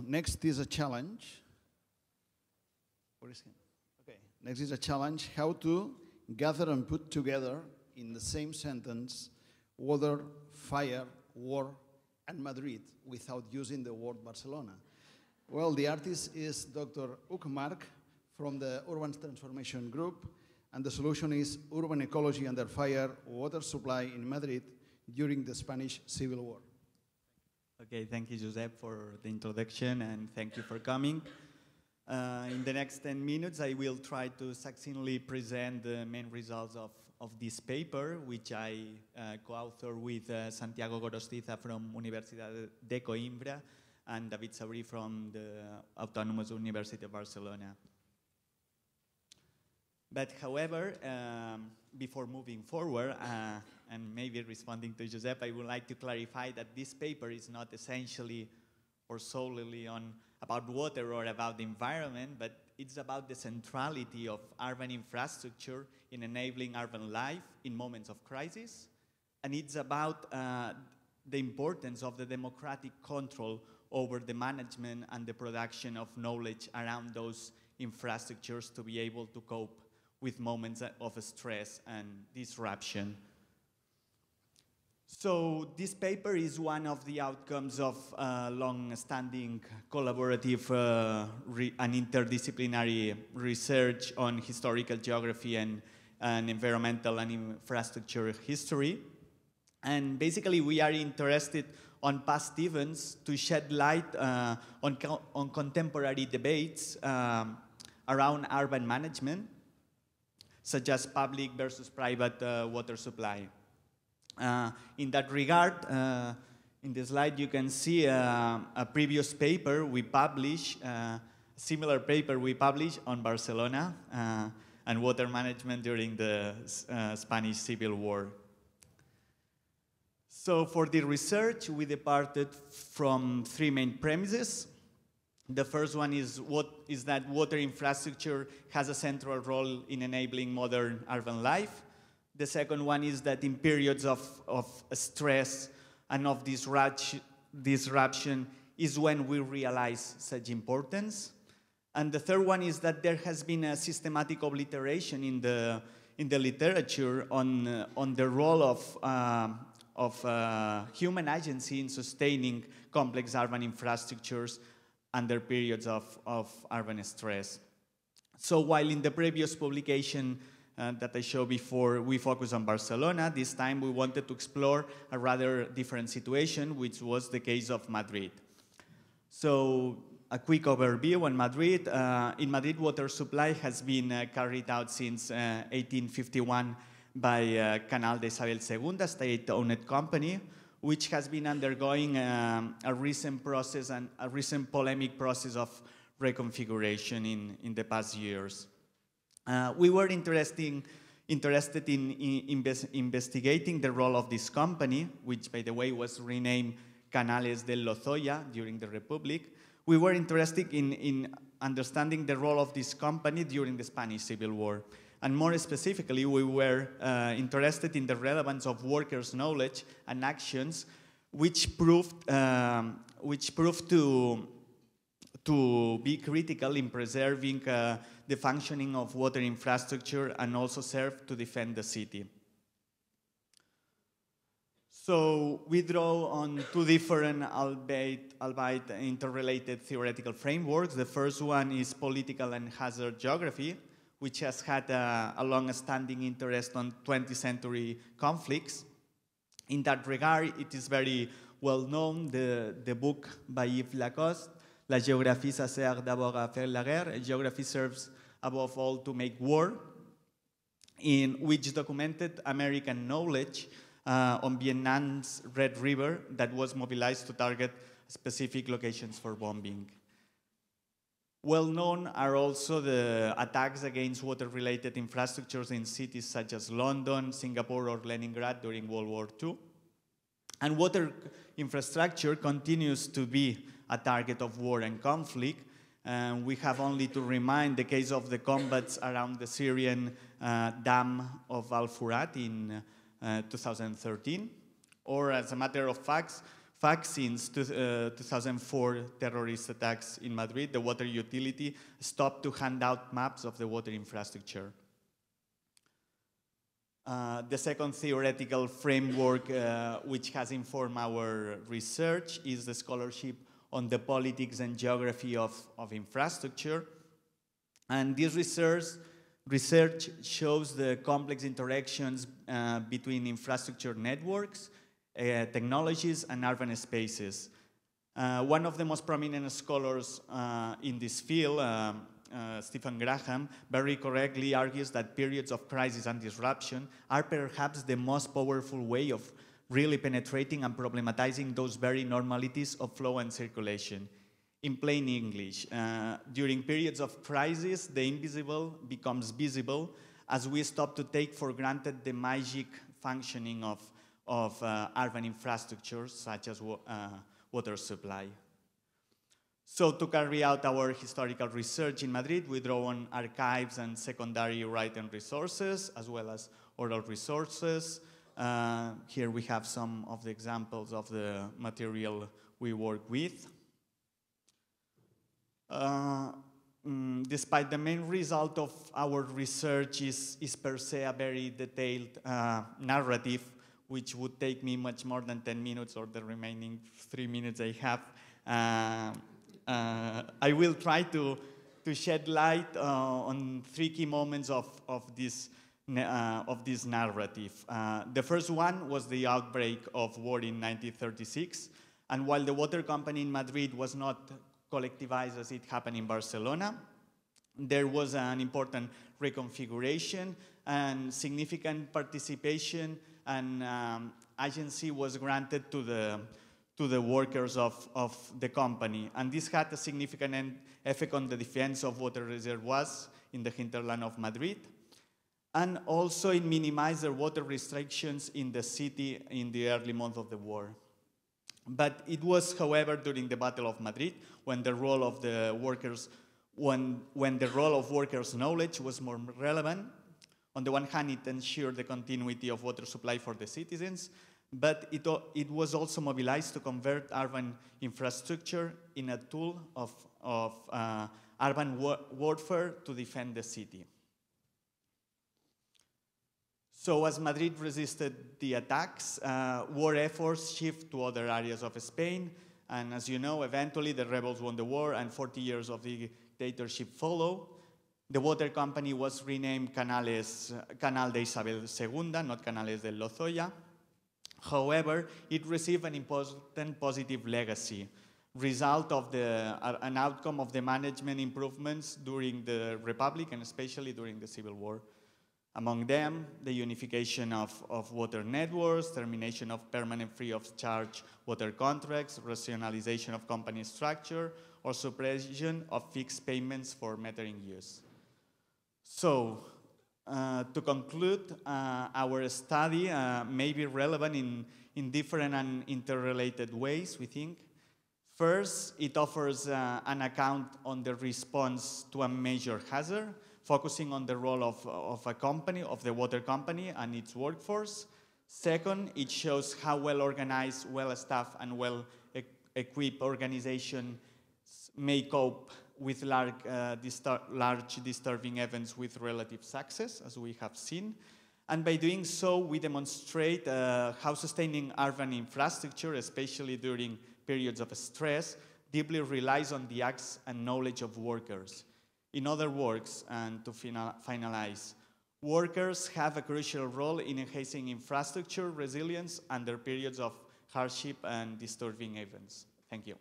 next is a challenge. What is it? Okay. Next is a challenge: how to gather and put together in the same sentence water, fire, war, and Madrid without using the word Barcelona. Well, the artist is Dr. Hug March from the Urban Transformation Group, and the solution is urban ecology under fire, water supply in Madrid during the Spanish Civil War. Okay, thank you, Josep, for the introduction, and thank you for coming. In the next 10 minutes, I will try to succinctly present the main results of this paper, which I co-authored with Santiago Gorostiza from Universidad de Coimbra and David Sabri from the Autonomous University of Barcelona. But however, before moving forward, and maybe responding to Josep, I would like to clarify that this paper is not essentially or solely about water or about the environment, but it's about the centrality of urban infrastructure in enabling urban life in moments of crisis, and it's about the importance of the democratic control over the management and the production of knowledge around those infrastructures to be able to cope with moments of stress and disruption. So this paper is one of the outcomes of long-standing collaborative and interdisciplinary research on historical geography and environmental and infrastructure history. And basically, we are interested on past events to shed light on contemporary debates around urban management, such as public versus private water supply. In that regard, in the slide you can see a previous paper we published, a similar paper we published on Barcelona and water management during the Spanish Civil War. So for the research, we departed from three main premises. The first one is that water infrastructure has a central role in enabling modern urban life. The second one is that in periods of stress and of disruption is when we realize such importance. And the third one is that there has been a systematic obliteration in the literature on the role of human agency in sustaining complex urban infrastructures under periods of urban stress. So while in the previous publication that I showed before, we focused on Barcelona, this time we wanted to explore a rather different situation, which was the case of Madrid. So a quick overview on Madrid. In Madrid, water supply has been carried out since 1851 by Canal de Isabel II, a state-owned company, which has been undergoing a recent process and a recent polemic process of reconfiguration in the past years. We were interested in investigating the role of this company, which, by the way, was renamed Canales del Lozoya during the Republic. We were interested in understanding the role of this company during the Spanish Civil War. And more specifically, we were interested in the relevance of workers' knowledge and actions, which proved to be critical in preserving the functioning of water infrastructure and also serve to defend the city. So we draw on two different, albeit interrelated theoretical frameworks. The first one is political and hazard geography, which has had a long-standing interest on 20th century conflicts. In that regard, it is very well known, the book by Yves Lacoste, La géographie ça sert d'abord à faire la guerre, geography serves above all to make war, in which documented American knowledge on Vietnam's Red River that was mobilized to target specific locations for bombing. Well known are also the attacks against water-related infrastructures in cities such as London, Singapore, or Leningrad during World War II. And water infrastructure continues to be a target of war and conflict. We have only to remind the case of the combats around the Syrian dam of Al Furat in 2013. Or as a matter of fact, fact, since 2004 terrorist attacks in Madrid, the water utility stopped to hand out maps of the water infrastructure. The second theoretical framework which has informed our research is the scholarship on the politics and geography of infrastructure. And this research shows the complex interactions between infrastructure networks, technologies, and urban spaces. One of the most prominent scholars in this field, Stephen Graham, very correctly argues that periods of crisis and disruption are perhaps the most powerful way of really penetrating and problematizing those very normalities of flow and circulation. In plain English, during periods of crisis, the invisible becomes visible as we stop to take for granted the magic functioning of urban infrastructures such as water supply. So to carry out our historical research in Madrid, we draw on archives and secondary written resources, as well as oral resources. Here we have some of the examples of the material we work with. Despite the main result of our research is per se a very detailed narrative, which would take me much more than 10 minutes or the remaining 3 minutes I have, I will try to shed light on 3 key moments of this narrative. The first one was the outbreak of war in 1936, and while the water company in Madrid was not collectivized as it happened in Barcelona, there was an important reconfiguration and significant participation and agency was granted to the workers of the company. And this had a significant effect on the defense of water reservoirs in the hinterland of Madrid. And also it minimized the water restrictions in the city in the early months of the war. But it was, however, during the Battle of Madrid when the role of the workers, when the role of workers' knowledge was more relevant. On the one hand, it ensured the continuity of water supply for the citizens, but it was also mobilized to convert urban infrastructure in a tool of urban warfare to defend the city. So as Madrid resisted the attacks, war efforts shift to other areas of Spain, and as you know, eventually the rebels won the war and 40 years of dictatorship follow. The water company was renamed Canal de Isabel II, not Canales del Lozoya. However, it received an important positive legacy, result of an outcome of the management improvements during the Republic and especially during the Civil War. Among them, the unification of water networks, termination of permanent free of charge water contracts, rationalization of company structure, or suppression of fixed payments for metering use. So, to conclude, our study may be relevant in different and interrelated ways, we think. First, it offers an account on the response to a major hazard, focusing on the role of a company, of the water company and its workforce. Second, it shows how well-organized, well-staffed, and well-equipped organizations may cope with large disturbing events with relative success, as we have seen. And by doing so, we demonstrate how sustaining urban infrastructure, especially during periods of stress, deeply relies on the acts and knowledge of workers. In other words, and to finalize, workers have a crucial role in enhancing infrastructure resilience under periods of hardship and disturbing events. Thank you.